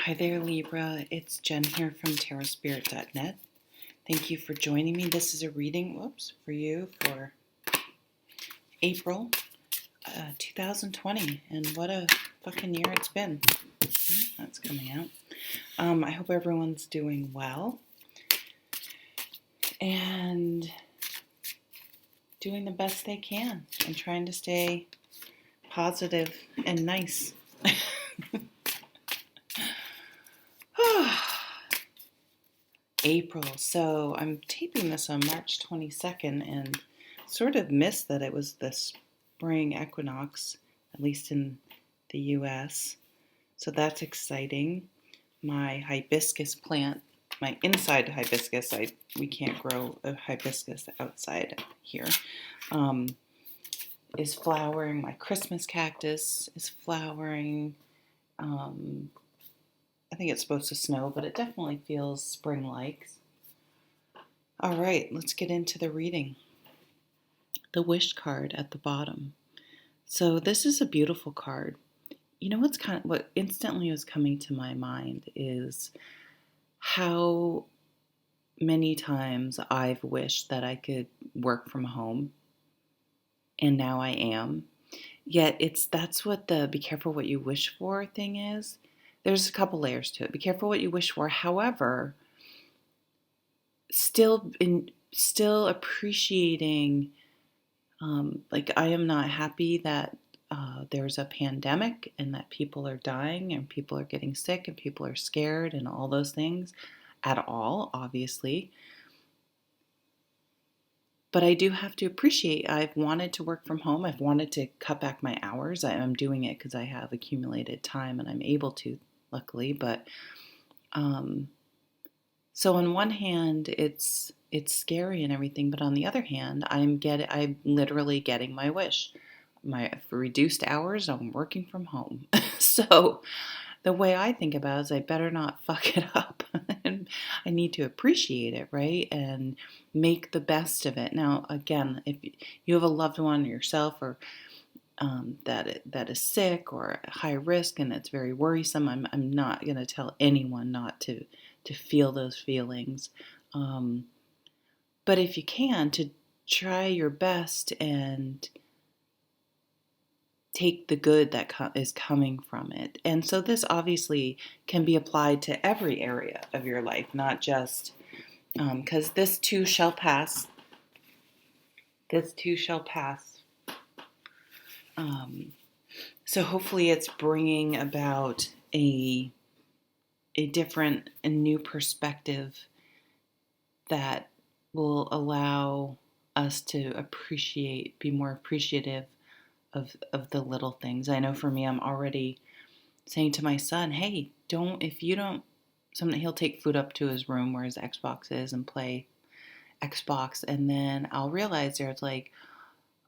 Hi there, Libra. It's Jen here from tarotspirit.net. Thank you for joining me. This is a reading, for you for April 2020. And what a fucking year it's been. That's coming out. I hope everyone's doing well and doing the best they can and trying to stay positive and nice. April. So I'm taping this on March 22nd and sort of missed that it was the spring equinox, at least in the US. So that's exciting. My hibiscus plant, my inside hibiscus, we can't grow a hibiscus outside here, is flowering. My Christmas cactus is flowering. I think it's supposed to snow, but it definitely feels spring-like. All right, let's get into the reading. The wish card at the bottom. So this is a beautiful card. You know what instantly was coming to my mind is how many times I've wished that I could work from home, and now I am. Yet that's what the be careful what you wish for thing is. There's a couple layers to it. Be careful what you wish for. However, still appreciating, I am not happy that there's a pandemic and that people are dying and people are getting sick and people are scared and all those things at all, obviously. But I do have to appreciate, I've wanted to work from home. I've wanted to cut back my hours. I'm doing it because I have accumulated time and I'm able to, luckily. But so on one hand, it's scary and everything, but on the other hand, I'm literally getting my wish. For reduced hours, I'm working from home. So the way I think about it is I better not fuck it up. And I need to appreciate it, right? And make the best of it. Now, again, if you have a loved one or yourself or that is sick or high risk and it's very worrisome, I'm not going to tell anyone not to feel those feelings. But if you can, to try your best and take the good that is coming from it. And so this obviously can be applied to every area of your life, not just because this too shall pass. This too shall pass. So hopefully it's bringing about a different and new perspective that will allow us to be more appreciative of the little things. I know for me, I'm already saying to my son, hey, he'll take food up to his room where his Xbox is and play Xbox, and then I'll realize there's like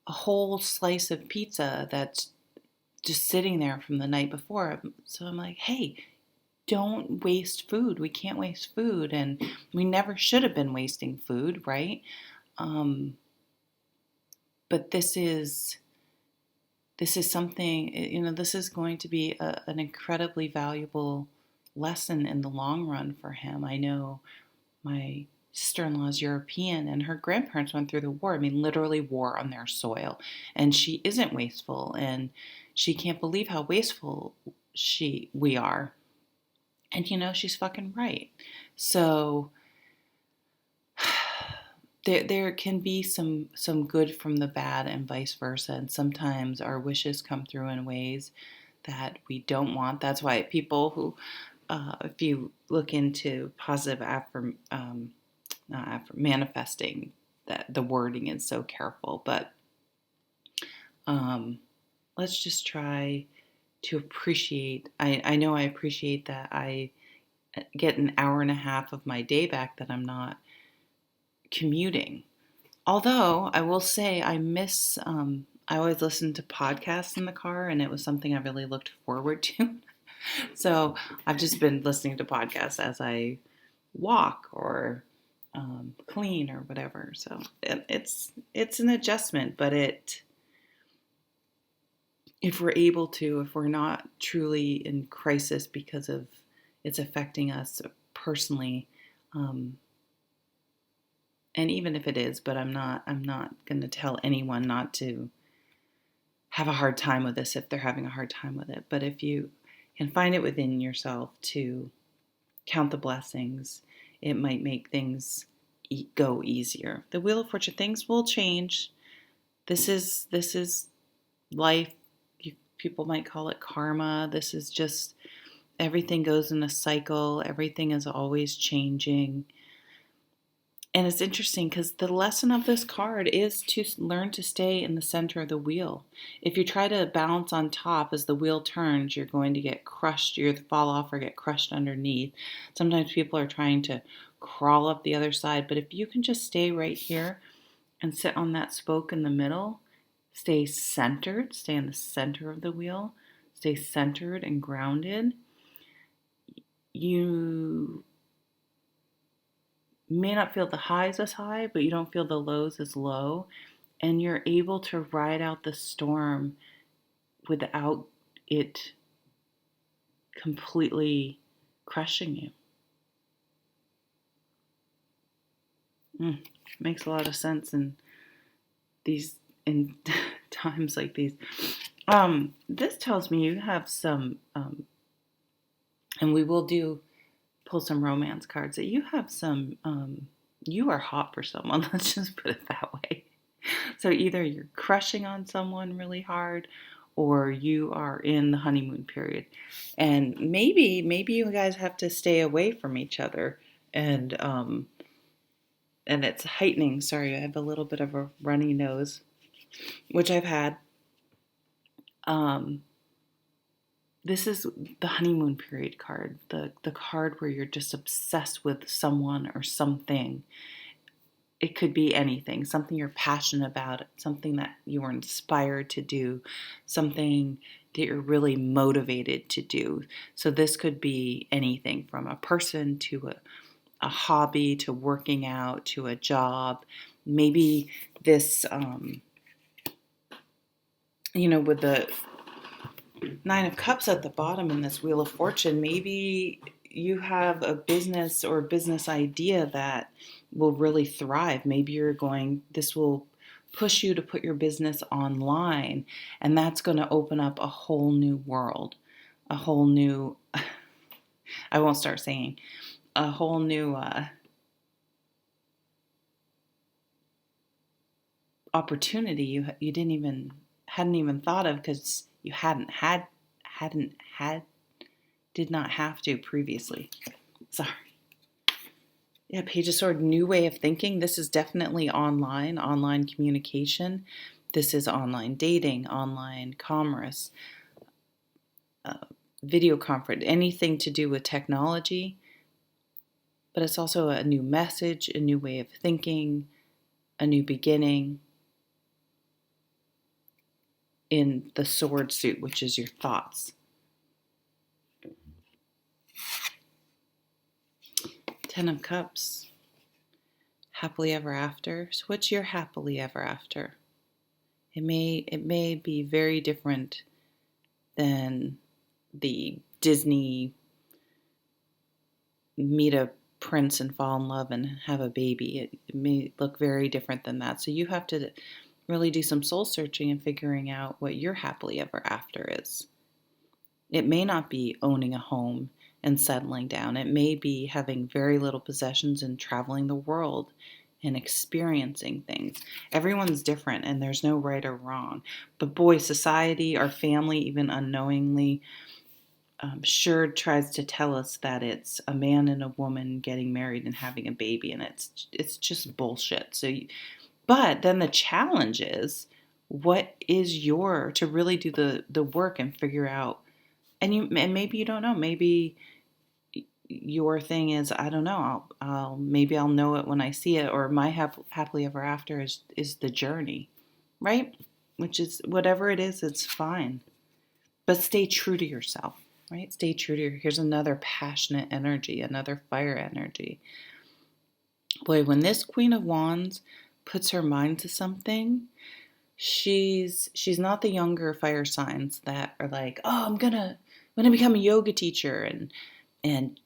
a whole slice of pizza that's just sitting there from the night before. So I'm like, hey, don't waste food. We can't waste food, and we never should have been wasting food, right? But this is something, this is going to be an incredibly valuable lesson in the long run for him. I know my sister-in-law is European and her grandparents went through the war. I mean, literally war on their soil. And she isn't wasteful, and she can't believe how wasteful we are. And she's fucking right. So there can be some good from the bad and vice versa. And sometimes our wishes come through in ways that we don't want. That's why people who, if you look into positive manifesting, that the wording is so careful. But let's just try to appreciate. I know I appreciate that I get an hour and a half of my day back that I'm not commuting. Although I will say I miss, I always listen to podcasts in the car, and it was something I really looked forward to. So I've just been listening to podcasts as I walk or clean or whatever. So it's an adjustment, but if we're not truly in crisis because of it's affecting us personally. And even if it is, but I'm not going to tell anyone not to have a hard time with this if they're having a hard time with it. But if you can find it within yourself to count the blessings, it might make things go easier. The Wheel of Fortune, things will change. This is life. People might call it karma. This is just, everything goes in a cycle. Everything is always changing. And it's interesting because the lesson of this card is to learn to stay in the center of the wheel. If you try to balance on top as the wheel turns, you're going to get crushed. You're going to fall off or get crushed underneath. Sometimes people are trying to crawl up the other side. But if you can just stay right here and sit on that spoke in the middle, stay centered, stay in the center of the wheel, stay centered and grounded, you may not feel the highs as high, but you don't feel the lows as low. And you're able to ride out the storm without it completely crushing you. Makes a lot of sense in times like these. This tells me you have some, and we will pull some romance cards, that you have some, you are hot for someone, let's just put it that way. So either you're crushing on someone really hard, or you are in the honeymoon period. And maybe you guys have to stay away from each other, and it's heightening. Sorry, I have a little bit of a runny nose, which I've had. This is the honeymoon period card, the card where you're just obsessed with someone or something. It could be anything, something you're passionate about, something that you were inspired to do, something that you're really motivated to do. So this could be anything from a person to a hobby, to working out, to a job. Maybe this, with the Nine of Cups at the bottom in this Wheel of Fortune, maybe you have a business or business idea that will really thrive. Maybe this will push you to put your business online, and that's going to open up a whole new world, a whole new, I won't start saying, a whole new opportunity you hadn't even thought of, because you did not have to previously. Sorry. Yeah, Page of Swords, new way of thinking. This is definitely online communication. This is online dating, online commerce, video conference, anything to do with technology. But it's also a new message, a new way of thinking, a new beginning in the sword suit, which is your thoughts. Ten of Cups, happily ever after. So what's your happily ever after? It may be very different than the Disney meet a prince and fall in love and have a baby. It may look very different than that. So you have to really do some soul searching and figuring out what your happily ever after is. It may not be owning a home and settling down. It may be having very little possessions and traveling the world and experiencing things. Everyone's different, and there's no right or wrong. But boy, society, our family, even unknowingly, sure tries to tell us that it's a man and a woman getting married and having a baby, and it's just bullshit. But then the challenge is, what is to really do the work and figure out, and maybe you don't know, maybe your thing is, I don't know, maybe I'll know it when I see it, or my happily ever after is the journey, right? Which is, whatever it is, it's fine. But stay true to yourself, right? Stay true to here's another passionate energy, another fire energy. Boy, when this Queen of Wands puts her mind to something, she's not the younger fire signs that are like, oh, I'm gonna become a yoga teacher, and and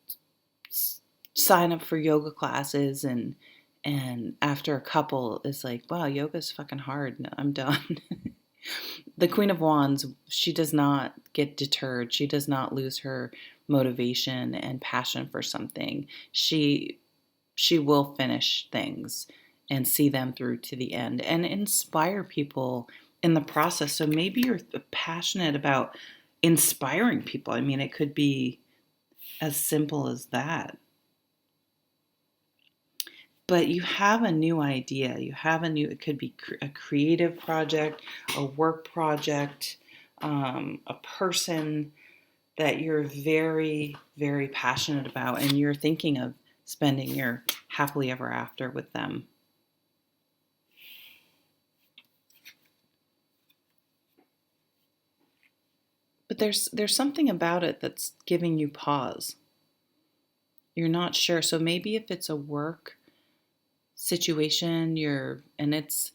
sign up for yoga classes, and after a couple is like, wow, yoga's fucking hard. No, I'm done. The Queen of Wands, she does not get deterred. She does not lose her motivation and passion for something. She will finish things and see them through to the end and inspire people in the process. So maybe you're passionate about inspiring people. I mean, it could be as simple as that. But you have a new idea. It could be a creative project, a work project, a person that you're very, very passionate about, and you're thinking of spending your happily ever after with them. But there's something about it that's giving you pause. You're not sure. So maybe if it's a work situation, it's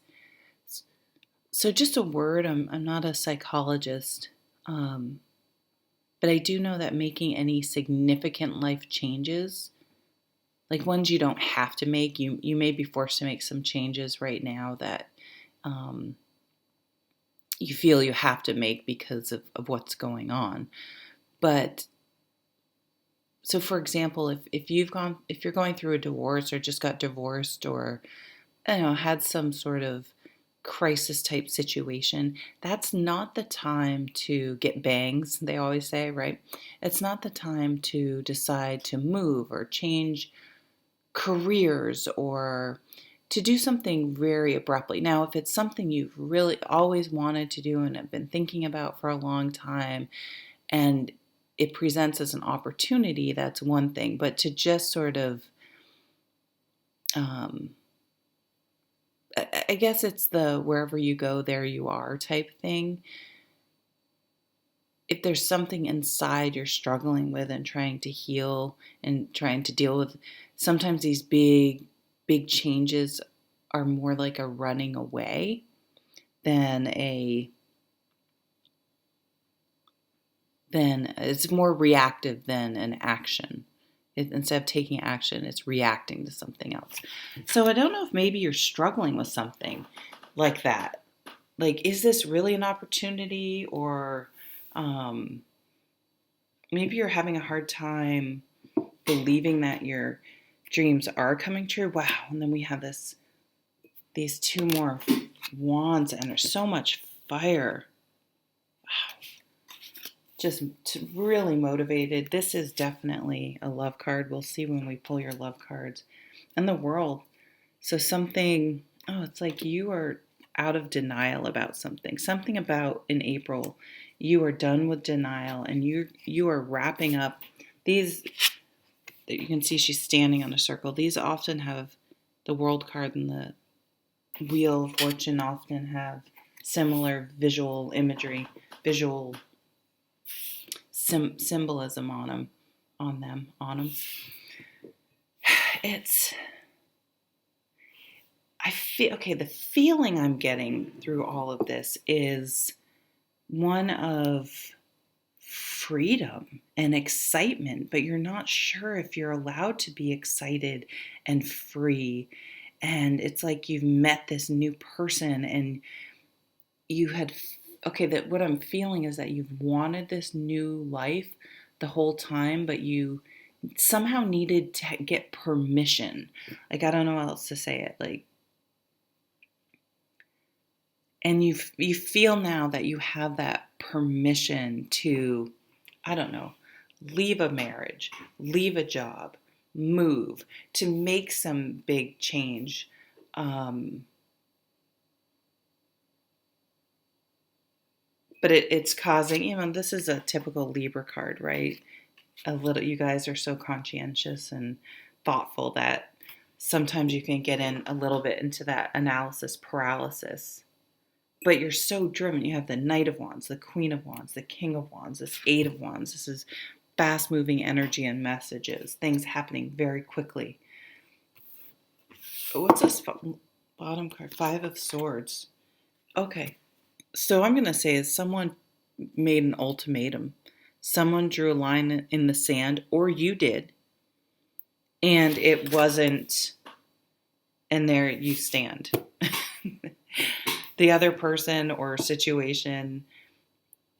so just a word. I'm not a psychologist, but I do know that making any significant life changes, like ones you don't have to make, you may be forced to make some changes right now that um, you feel you have to make because of what's going on. But so for example, if you're going through a divorce or just got divorced or I don't know, had some sort of crisis type situation, that's not the time to get bangs, they always say, right? It's not the time to decide to move or change careers or to do something very abruptly. Now, if it's something you've really always wanted to do and have been thinking about for a long time and it presents as an opportunity, that's one thing. But to just sort of, um, I guess it's the wherever you go, there you are type thing. If there's something inside you're struggling with and trying to heal and trying to deal with, sometimes these big changes are more like a running away than it's more reactive than an action. Instead of taking action, it's reacting to something else. So I don't know if maybe you're struggling with something like that. Like, is this really an opportunity, or um, maybe you're having a hard time believing that your dreams are coming true. Wow. And then we have these two more wands and there's so much fire. Wow. Just really motivated. This is definitely a love card. We'll see when we pull your love cards. And the world. So something, it's like you are out of denial about something. Something about in April, you are done with denial and you are wrapping up these. You can see she's standing on a circle. These often have the world card and the wheel of fortune often have similar visual imagery, visual symbolism on them. It's, I feel, okay, the feeling I'm getting through all of this is one of freedom and excitement, but you're not sure if you're allowed to be excited and free. And it's like you've met this new person and you had, okay, that what I'm feeling is that you've wanted this new life the whole time, but you somehow needed to get permission. Like, I don't know how else to say it. Like, and you feel now that you have that permission to, I don't know, leave a marriage, leave a job, move, to make some big change. But it's causing, this is a typical Libra card, right? You guys are so conscientious and thoughtful that sometimes you can get in a little bit into that analysis paralysis. But you're so driven. You have the Knight of Wands, the Queen of Wands, the King of Wands, this Eight of Wands. This is fast moving energy and messages, things happening very quickly. But what's this bottom card? Five of Swords. Okay. So I'm going to say is someone made an ultimatum someone drew a line in the sand, or you did, and it wasn't, and there you stand. The other person or situation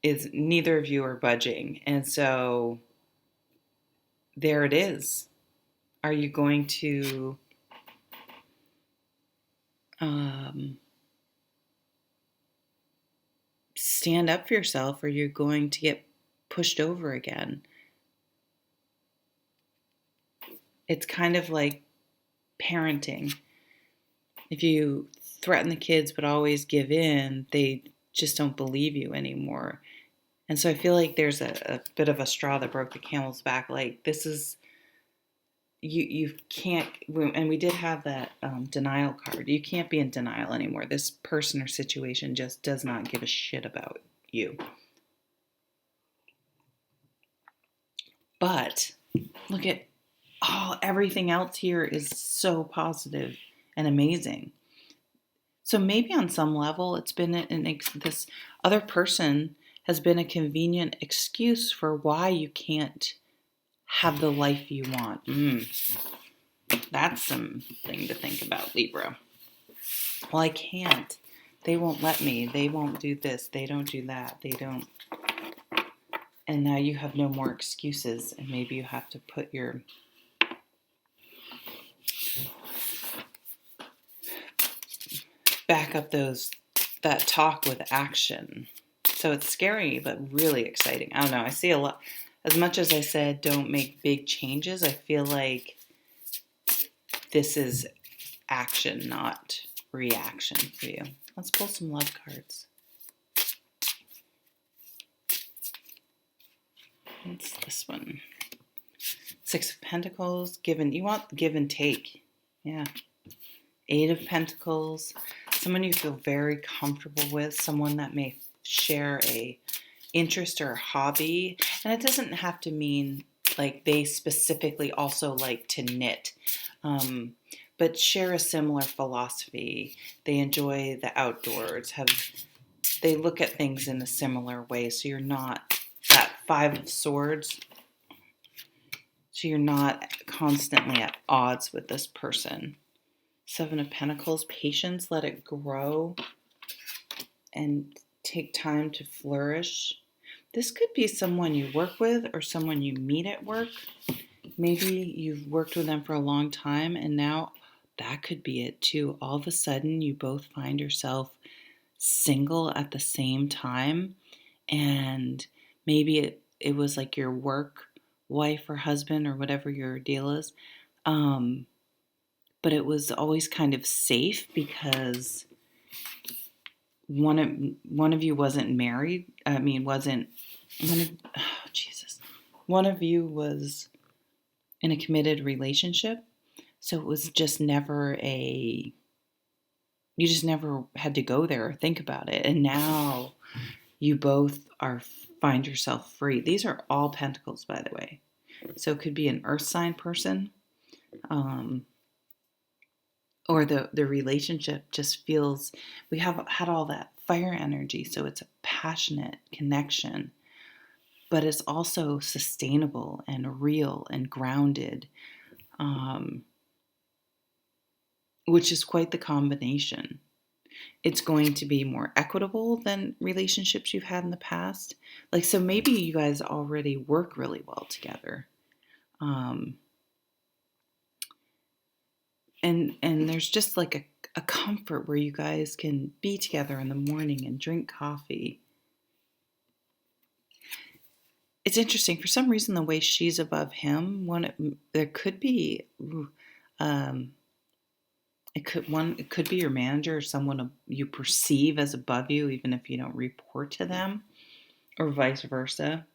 is, neither of you are budging. And so there it is. Are you going to stand up for yourself, or you're going to get pushed over again? It's kind of like parenting. If you threaten the kids but always give in, they just don't believe you anymore. And so I feel like there's a bit of a straw that broke the camel's back. Like, this is, you can't, and we did have that denial card. You can't be in denial anymore. This person or situation just does not give a shit about you. But look at everything else here is so positive and amazing. So maybe on some level, it's been this other person has been a convenient excuse for why you can't have the life you want. That's something to think about, Libra. Well, I can't. They won't let me. They won't do this. They don't do that. They don't. And now you have no more excuses, and maybe you have to put your back up that talk with action. So it's scary, but really exciting. I don't know. I see a lot. As much as I said, don't make big changes, I feel like this is action, not reaction for you. Let's pull some love cards. What's this one? Six of Pentacles. You want give and take. Yeah. Eight of Pentacles. Someone you feel very comfortable with. Someone that may share a interest or a hobby. And it doesn't have to mean like they specifically also like to knit. But share a similar philosophy. They enjoy the outdoors. They look at things in a similar way. So you're not that Five of Swords. So you're not constantly at odds with this person. Seven of Pentacles, patience, let it grow and take time to flourish. This could be someone you work with or someone you meet at work. Maybe you've worked with them for a long time, and now that could be it too. All of a sudden, you both find yourself single at the same time, and maybe it was like your work wife or husband or whatever your deal is. But it was always kind of safe because one of you wasn't married. One of you was in a committed relationship. So it was just you just never had to go there or think about it. And now you both find yourself free. These are all pentacles, by the way. So it could be an earth sign person. Or the relationship just feels, we have had all that fire energy, so it's a passionate connection, but it's also sustainable and real and grounded, which is quite the combination. It's going to be more equitable than relationships you've had in the past. Like, so maybe you guys already work really well together. And there's just like a comfort where you guys can be together in the morning and drink coffee. It's interesting. For some reason, the way she's above him, there could be, it could be your manager or someone you perceive as above you, even if you don't report to them, or vice versa.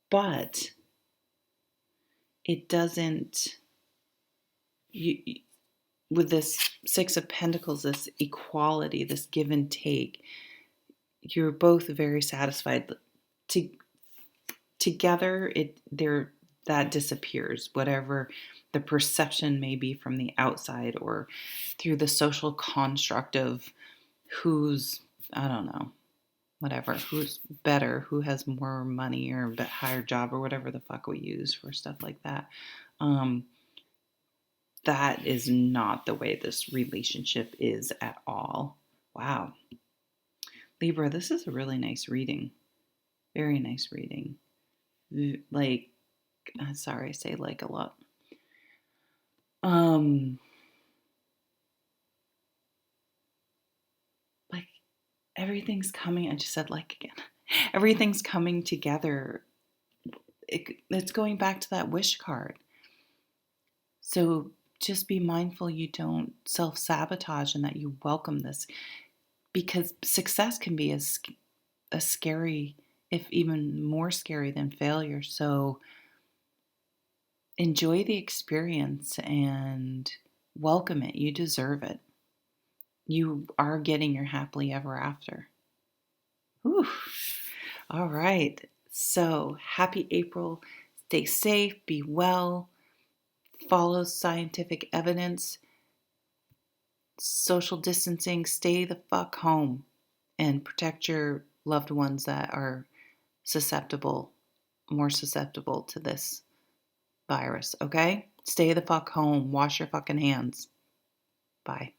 But it doesn't. With this Six of Pentacles, this equality, this give and take, you're both very satisfied. Together, that disappears, whatever the perception may be from the outside or through the social construct of who's, I don't know, whatever, who's better, who has more money or a higher job or whatever the fuck we use for stuff like that. That is not the way this relationship is at all. Wow. Libra, this is a really nice reading. Very nice reading. Like, sorry, I say like a lot. Like everything's coming. I just said like again. Everything's coming together. It's going back to that wish card. So just be mindful you don't self-sabotage and that you welcome this, because success can be as scary, if even more scary than failure. So enjoy the experience and welcome it. You deserve it. You are getting your happily ever after. Whew. All right. So happy April. Stay safe, be well, follow scientific evidence, social distancing, stay the fuck home, and protect your loved ones that are more susceptible to this virus, okay? Stay the fuck home. Wash your fucking hands. Bye.